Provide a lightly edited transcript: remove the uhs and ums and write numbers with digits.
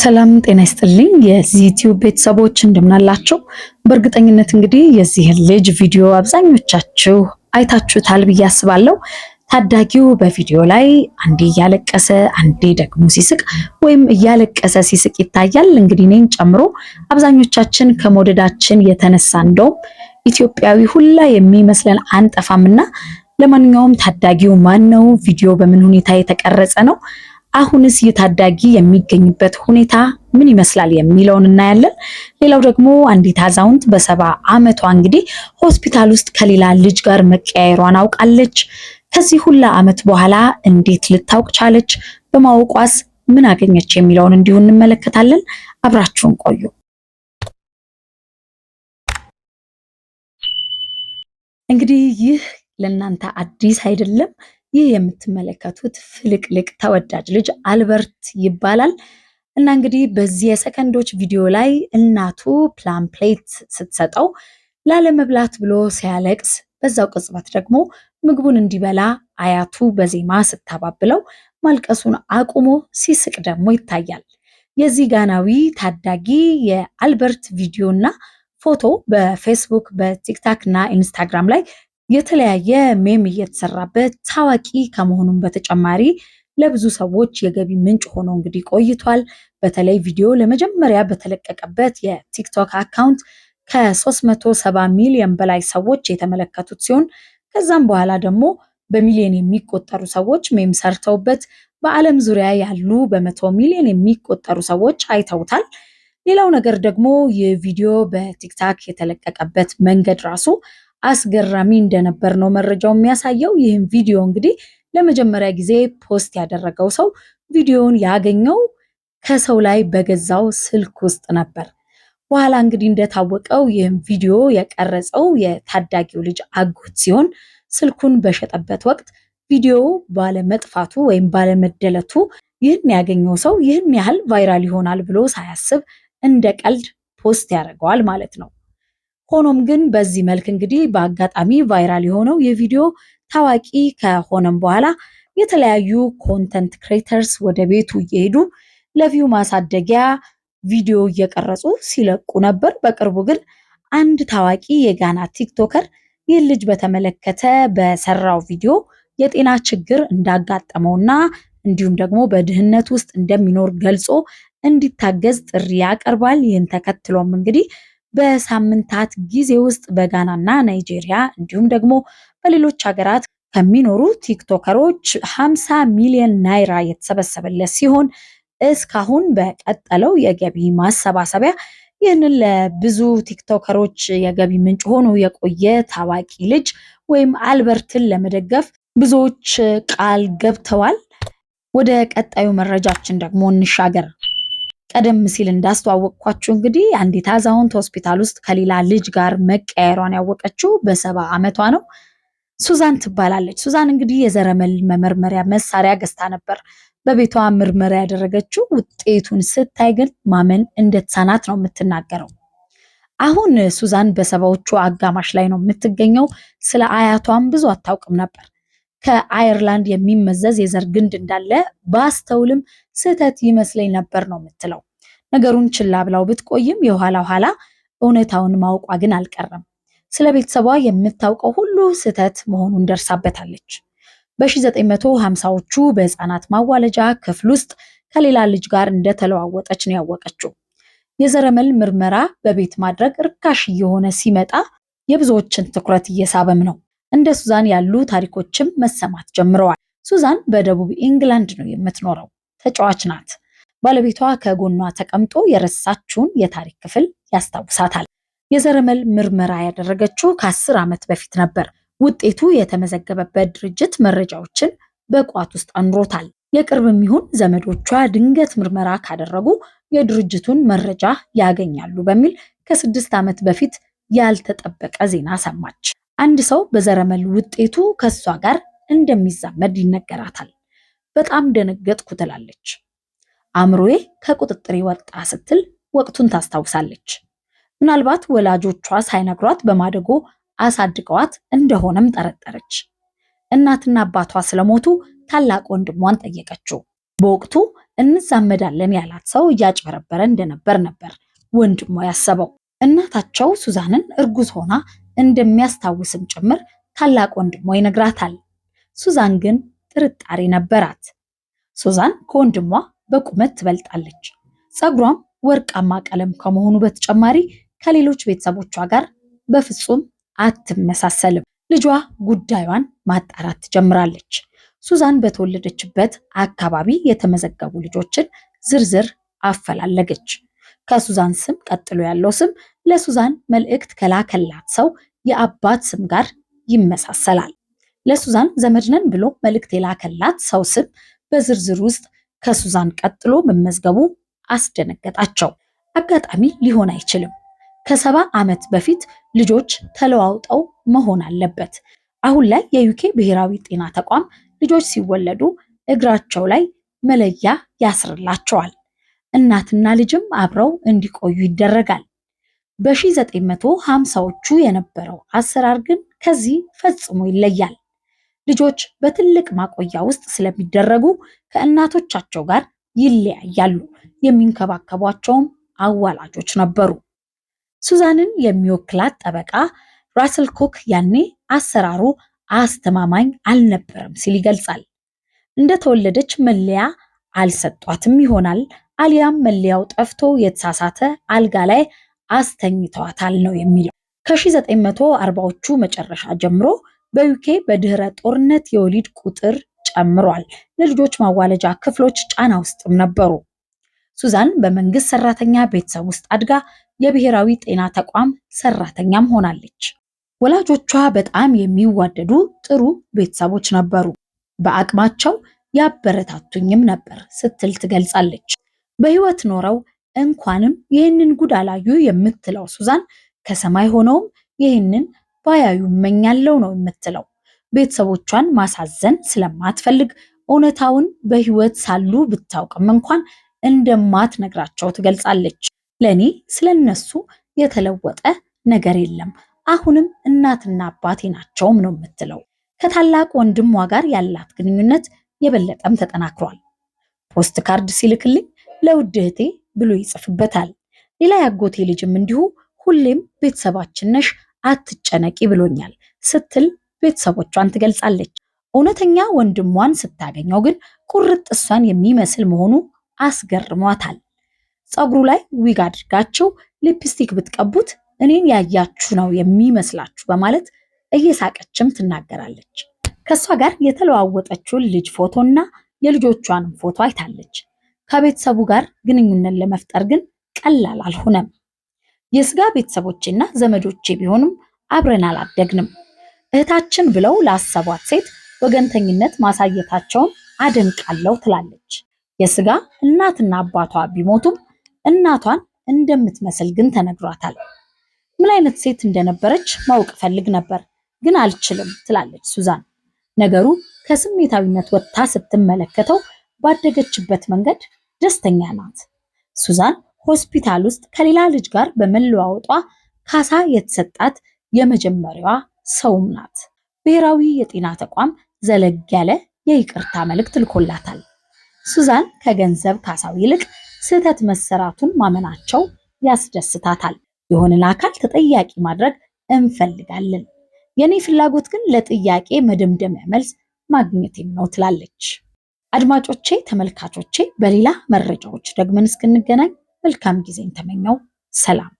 ሰላም ጤና ይስጥልኝ የዚህ ዩቲዩብ ቤተሰቦች እንደምናላችሁ። በእርግጠኝነት እንግዲህ የዚህ ልጅ ቪዲዮ አብዛኞቻችሁ አይታችሁታል ብዬ አስባለሁ። ታዳጊው በቪዲዮ ላይ አንዴ እያለቀሰ አንዴ ደግሞ ሲስቅ ወይም እያለቀሰ ሲስቅ ይታያል። እንግዲህ እኔን ጨምሮ አብዛኞቻችን ከመውደዳችን የተነሳ እንደውም ኢትዮጵያዊ ሁላ የሚመስለን አንጠፋምና፣ ለማንኛውም ታዳጊው ማን ነው? ቪዲዮ በምን ሁኔታ የተቀረጸ ነው? አሁንስ የታዳጊ የሚገኝበት ሁኔታ ምን ይመስላል የሚለውን እናያለን። ሌላው ደግሞ አንዲት አዛውንት በ70 ዓመቷ እንግዲህ ሆስፒታል ውስጥ ከሌላ ልጅ ጋር መቀያየሯን አውቃለች። ከዚህ ሁላ ዓመት በኋላ እንዴት ልታውቅ ቻለች? በማወቋስ ምን አገኘች የሚለውን እንዲሁ እንመለከታለን። አብራችሁን ቆዩ። እንግዲህ ይህ ለእናንተ አዲስ አይደለም። ይህ የምትመለከቱት ፍልቅልቅ ተወዳጅ ልጅ አልበርት ይባላል እና እንግዲህ በዚህ የሰከንዶች ቪዲዮ ላይ እናቱ ፕላን ፕሌት ስትሰጠው ላለመብላት ብሎ ሲያለቅስ፣ በዛው ቅጽበት ደግሞ ምግቡን እንዲበላ አያቱ በዜማ ስታባብለው ማልቀሱን አቁሞ ሲስቅ ደግሞ ይታያል። የዚህ ጋናዊ ታዳጊ የአልበርት ቪዲዮ እና ፎቶ በፌስቡክ በቲክታክ እና ኢንስታግራም ላይ የተለያየ ሜም እየተሰራበት ታዋቂ ከመሆኑም በተጨማሪ ለብዙ ሰዎች የገቢ ምንጭ ሆኖ እንግዲህ ቆይቷል። በተለይ ቪዲዮ ለመጀመሪያ በተለቀቀበት የቲክቶክ አካውንት ከ370 ሚሊዮን በላይ ሰዎች የተመለከቱት ሲሆን ከዛም በኋላ ደግሞ በሚሊዮን የሚቆጠሩ ሰዎች ሜም ሰርተውበት በዓለም ዙሪያ ያሉ በመቶ ሚሊዮን የሚቆጠሩ ሰዎች አይተውታል። ሌላው ነገር ደግሞ ይህ ቪዲዮ በቲክታክ የተለቀቀበት መንገድ ራሱ አስገራሚ እንደነበር ነው መረጃው የሚያሳየው። ይህም ቪዲዮ እንግዲህ ለመጀመሪያ ጊዜ ፖስት ያደረገው ሰው ቪዲዮውን ያገኘው ከሰው ላይ በገዛው ስልክ ውስጥ ነበር። በኋላ እንግዲህ እንደታወቀው ይህም ቪዲዮ የቀረጸው የታዳጊው ልጅ አጎት ሲሆን ስልኩን በሸጠበት ወቅት ቪዲዮ ባለመጥፋቱ ወይም ባለመደለቱ ይህን ያገኘው ሰው ይህን ያህል ቫይራል ይሆናል ብሎ ሳያስብ እንደ ቀልድ ፖስት ያደርገዋል ማለት ነው። ሆኖም ግን በዚህ መልክ እንግዲህ በአጋጣሚ ቫይራል የሆነው የቪዲዮ ታዋቂ ከሆነም በኋላ የተለያዩ ኮንተንት ክሬተርስ ወደ ቤቱ እየሄዱ ለቪው ማሳደጊያ ቪዲዮ እየቀረጹ ሲለቁ ነበር። በቅርቡ ግን አንድ ታዋቂ የጋና ቲክቶከር ይህን ልጅ በተመለከተ በሰራው ቪዲዮ የጤና ችግር እንዳጋጠመውና እንዲሁም ደግሞ በድህነት ውስጥ እንደሚኖር ገልጾ እንዲታገዝ ጥሪ ያቀርባል። ይህን ተከትሎም እንግዲህ በሳምንታት ጊዜ ውስጥ በጋናና ናይጄሪያ እንዲሁም ደግሞ በሌሎች ሀገራት ከሚኖሩ ቲክቶከሮች 50 ሚሊዮን ናይራ የተሰበሰበለት ሲሆን እስካሁን በቀጠለው የገቢ ማሰባሰቢያ ይህንን ለብዙ ቲክቶከሮች የገቢ ምንጭ ሆኖ የቆየ ታዋቂ ልጅ ወይም አልበርትን ለመደገፍ ብዙዎች ቃል ገብተዋል። ወደ ቀጣዩ መረጃችን ደግሞ እንሻገር። ቀደም ሲል እንዳስተዋወቅኳችሁ እንግዲህ አንዲት አዛውንት ሆስፒታል ውስጥ ከሌላ ልጅ ጋር መቀየሯን ያወቀችው በ70 ዓመቷ ነው። ሱዛን ትባላለች። ሱዛን እንግዲህ የዘረመል መመርመሪያ መሳሪያ ገዝታ ነበር በቤቷ ምርመራ ያደረገችው። ውጤቱን ስታይ ግን ማመን እንደተሳናት ነው የምትናገረው። አሁን ሱዛን በሰባዎቹ አጋማሽ ላይ ነው የምትገኘው። ስለ አያቷም ብዙ አታውቅም ነበር። ከአየርላንድ የሚመዘዝ የዘር ግንድ እንዳለ ባስተውልም ስህተት ይመስለኝ ነበር ነው የምትለው። ነገሩን ችላ ብላው ብትቆይም የኋላ ኋላ እውነታውን ማውቋ ግን አልቀረም። ስለ ቤተሰቧ የምታውቀው ሁሉ ስህተት መሆኑን ደርሳበታለች። በ1950ዎቹ በህፃናት ማዋለጃ ክፍል ውስጥ ከሌላ ልጅ ጋር እንደተለዋወጠች ነው ያወቀችው። የዘረመል ምርመራ በቤት ማድረግ ርካሽ እየሆነ ሲመጣ የብዙዎችን ትኩረት እየሳበም ነው። እንደ ሱዛን ያሉ ታሪኮችም መሰማት ጀምረዋል። ሱዛን በደቡብ ኢንግላንድ ነው የምትኖረው። ተጫዋች ናት። ባለቤቷ ከጎኗ ተቀምጦ የረሳችውን የታሪክ ክፍል ያስታውሳታል። የዘረመል ምርመራ ያደረገችው ከ10 ዓመት በፊት ነበር። ውጤቱ የተመዘገበበት ድርጅት መረጃዎችን በቋት ውስጥ አኑሮታል። የቅርብም ይሁን ዘመዶቿ ድንገት ምርመራ ካደረጉ የድርጅቱን መረጃ ያገኛሉ በሚል ከ6 ዓመት በፊት ያልተጠበቀ ዜና ሰማች። አንድ ሰው በዘረመል ውጤቱ ከሷ ጋር እንደሚዛመድ ይነገራታል። በጣም ደነገጥኩ ትላለች። አእምሮዬ ከቁጥጥር ወጣ ስትል ወቅቱን ታስታውሳለች። ምናልባት ወላጆቿ ሳይነግሯት በማደጎ አሳድገዋት እንደሆነም ጠረጠረች። እናትና አባቷ ስለሞቱ ታላቅ ወንድሟን ጠየቀችው። በወቅቱ እንዛመዳለን ያላት ሰው እያጭበረበረ እንደነበር ነበር ወንድሟ ያሰበው። እናታቸው ሱዛንን እርጉዝ ሆና እንደሚያስታውስም ጭምር ታላቅ ወንድሟ ይነግራታል። ሱዛን ግን ጥርጣሬ ነበራት። ሱዛን ከወንድሟ በቁመት ትበልጣለች። ፀጉሯም ወርቃማ ቀለም ከመሆኑ በተጨማሪ ከሌሎች ቤተሰቦቿ ጋር በፍጹም አትመሳሰልም። ልጇ ጉዳዩን ማጣራት ትጀምራለች። ሱዛን በተወለደችበት አካባቢ የተመዘገቡ ልጆችን ዝርዝር አፈላለገች። ከሱዛን ስም ቀጥሎ ያለው ስም ለሱዛን መልእክት ከላከላት ሰው የአባት ስም ጋር ይመሳሰላል። ለሱዛን ዘመድነን ብሎ መልእክት የላከላት ሰው ስም በዝርዝር ውስጥ ከሱዛን ቀጥሎ መመዝገቡ አስደነገጣቸው። አጋጣሚ ሊሆን አይችልም። ከ70 ዓመት በፊት ልጆች ተለዋውጠው መሆን አለበት። አሁን ላይ የዩኬ ብሔራዊ ጤና ተቋም ልጆች ሲወለዱ እግራቸው ላይ መለያ ያስርላቸዋል። እናትና ልጅም አብረው እንዲቆዩ ይደረጋል። በ1950ዎቹ የነበረው አሰራር ግን ከዚህ ፈጽሞ ይለያል። ልጆች በትልቅ ማቆያ ውስጥ ስለሚደረጉ ከእናቶቻቸው ጋር ይለያያሉ። የሚንከባከቧቸውም አዋላጆች ነበሩ። ሱዛንን የሚወክላት ጠበቃ ራስል ኮክ ያኔ አሰራሩ አስተማማኝ አልነበረም ሲል ይገልጻል። እንደተወለደች መለያ አልሰጧትም ይሆናል፣ አሊያም መለያው ጠፍቶ የተሳሳተ አልጋ ላይ አስተኝተዋታል ነው የሚለው። ከ1940ዎቹ መጨረሻ ጀምሮ በዩኬ በድህረ ጦርነት የወሊድ ቁጥር ጨምሯል። ለልጆች ማዋለጃ ክፍሎች ጫና ውስጥም ነበሩ። ሱዛን በመንግስት ሰራተኛ ቤተሰብ ውስጥ አድጋ የብሔራዊ ጤና ተቋም ሰራተኛም ሆናለች። ወላጆቿ በጣም የሚዋደዱ ጥሩ ቤተሰቦች ነበሩ፣ በአቅማቸው ያበረታቱኝም ነበር ስትል ትገልጻለች። በህይወት ኖረው እንኳንም ይህንን ጉድ አላዩ የምትለው ሱዛን ከሰማይ ሆነውም ይህንን ባያዩ እመኛለሁ ነው የምትለው። ቤተሰቦቿን ማሳዘን ስለማትፈልግ እውነታውን በህይወት ሳሉ ብታውቅም እንኳን እንደማትነግራቸው ትገልጻለች። ለኔ ስለነሱ የተለወጠ ነገር የለም፣ አሁንም እናትና አባቴ ናቸውም ነው የምትለው። ከታላቅ ወንድሟ ጋር ያላት ግንኙነት የበለጠም ተጠናክሯል። ፖስት ካርድ ሲልክልኝ ለውድ እህቴ ብሎ ይጽፍበታል። ሌላ ያጎቴ ልጅም እንዲሁ ሁሌም ቤተሰባችን ነሽ አትጨነቂ ብሎኛል ስትል ቤተሰቦቿን ትገልጻለች። እውነተኛ ወንድሟን ስታገኘው ግን ቁርጥ እሷን የሚመስል መሆኑ አስገርሟታል። ፀጉሩ ላይ ዊግ አድርጋችሁ ሊፕስቲክ ብትቀቡት እኔን ያያችሁ ነው የሚመስላችሁ በማለት እየሳቀችም ትናገራለች። ከሷ ጋር የተለዋወጠችውን ልጅ ፎቶና የልጆቿንም ፎቶ አይታለች። ከቤተሰቡ ጋር ግንኙነት ለመፍጠር ግን ቀላል አልሆነም። የስጋ ቤተሰቦቼና ዘመዶቼ ቢሆንም አብረን አላደግንም። እህታችን ብለው ላሰቧት ሴት ወገንተኝነት ማሳየታቸውን አደንቃለሁ ትላለች። የስጋ እናትና አባቷ ቢሞቱም እናቷን እንደምትመስል ግን ተነግሯታል። ምን አይነት ሴት እንደነበረች ማወቅ ፈልግ ነበር ግን አልችልም ትላለች ሱዛን። ነገሩ ከስሜታዊነት ወጥታ ስትመለከተው ባደገችበት መንገድ ደስተኛ ናት። ሱዛን ሆስፒታል ውስጥ ከሌላ ልጅ ጋር በመለዋወጧ ካሳ የተሰጣት የመጀመሪያዋ ሰውም ናት። ብሔራዊ የጤና ተቋም ዘለግ ያለ የይቅርታ መልእክት ልኮላታል። ሱዛን ከገንዘብ ካሳው ይልቅ ስህተት መሰራቱን ማመናቸው ያስደስታታል። የሆነን አካል ተጠያቂ ማድረግ እንፈልጋለን፣ የኔ ፍላጎት ግን ለጥያቄ መደምደሚያ መልስ ማግኘቴም ነው ትላለች። አድማጮቼ፣ ተመልካቾቼ በሌላ መረጃዎች ደግመን እስክንገናኝ መልካም ጊዜን ተመኘው። ሰላም።